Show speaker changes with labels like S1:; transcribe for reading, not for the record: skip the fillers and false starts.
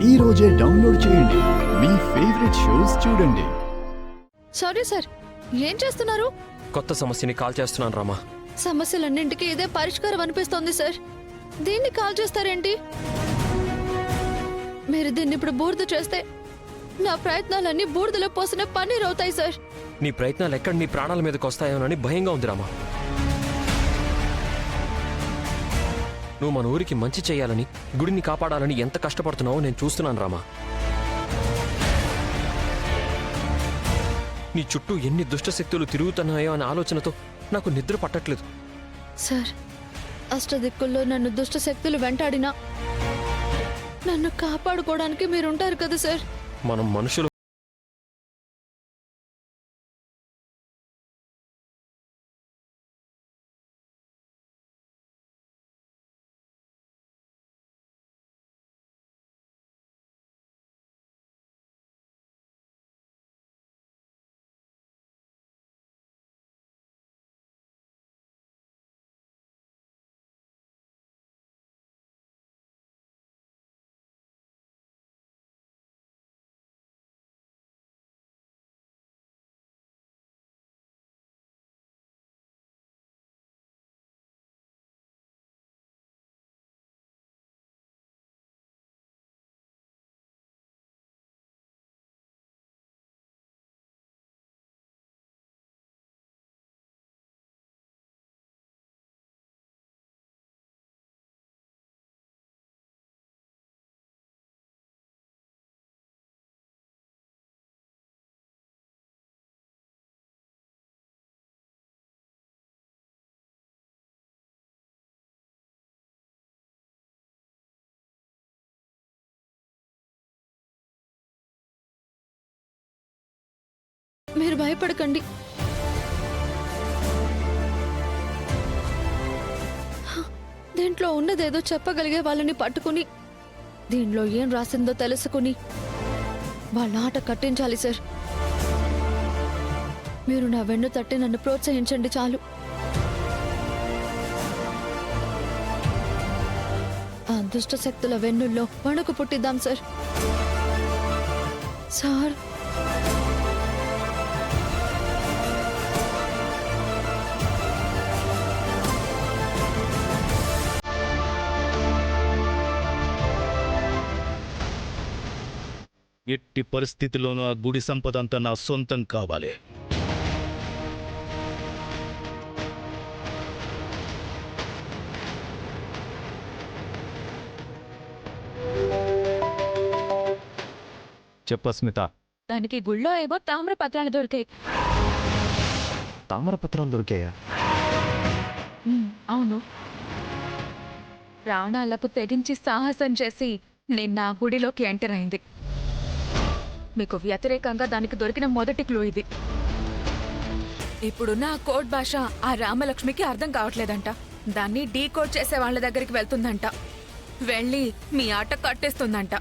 S1: ఈ రోజే డౌన్లోడ్ చేయండి. మీ ఫేవరెట్ షోస్ చూడండి.
S2: సారీ సార్, ఏం చేస్తున్నారు?
S3: కొత్త సమస్యని కాల్ చేస్తున్నాను రామా.
S2: సమస్యలన్నింటికి ఇదే పరిష్కారం అనిపిస్తోంది సార్. దీన్ని కాల్ చేస్తారేంటి? మీరు దీన్ని ఇప్పుడు బూర్దు చేస్తే నా ప్రయత్నాలన్నీ బూర్దులో పోసిన పన్నీర్ అవుతాయి సార్.
S3: నీ ప్రయత్నాలు ఎక్కడ నీ ప్రాణాల మీదకి వస్తాయోనని భయంగా ఉంది రామా. నువ్వు మన ఊరికి మంచి చేయాలని, గుడిని కాపాడాలని ఎంత కష్టపడుతున్నావో నేను చూస్తున్నాను రామా. నీ చుట్టూ ఎన్ని దుష్టశక్తులు తిరుగుతున్నాయో అనే ఆలోచనతో నాకు నిద్ర పట్టట్లేదు.
S2: సార్, అష్టదిక్కుల్లో నన్ను దుష్ట శక్తులు వెంటాడినా నన్ను కాపాడుకోవడానికి మీరుంటారు కదా సార్.
S3: మనం మనుషులు
S2: మీరు భయపడకండి. దీంట్లో ఉన్నదేదో చెప్పగలిగే వాళ్ళని పట్టుకుని దీనిలో ఏం రాసిందో తెలుసుకుని వాళ్ళ ఆట కట్టించాలి సార్. మీరు నా వెన్ను తట్టి నన్ను ప్రోత్సహించండి చాలు. ఆ దుష్ట శక్తుల వెన్నుల్లో వణుకు పుట్టిద్దాం సార్. సార్,
S4: ఎట్టి పరిస్థితిలోనూ ఆ గుడి సంపద అంతా నా సొంతం కావాలి.
S5: చెప్పస్మిత.
S6: దానికి గుళ్ళో ఏవో తామ్రపత్రాలు దొరికాయి.
S5: తామరపత్రాలు దొరికాయా?
S6: అవును. ప్రాణాలకు తెగించి సాహసం చేసి నేను నా గుడిలోకి ఎంటర్ అయింది. మీకు వ్యతిరేకంగా దానికి దొరికిన మొదటి క్లూ ఇది. ఇప్పుడున్న ఆ కోడ్ భాష ఆ రామలక్ష్మికి అర్థం కావట్లేదంట. దాన్ని డీకోడ్ చేసే వాళ్ళ దగ్గరికి వెళ్తుందంట. వెళ్ళి మీ ఆట కట్టేస్తుందంట.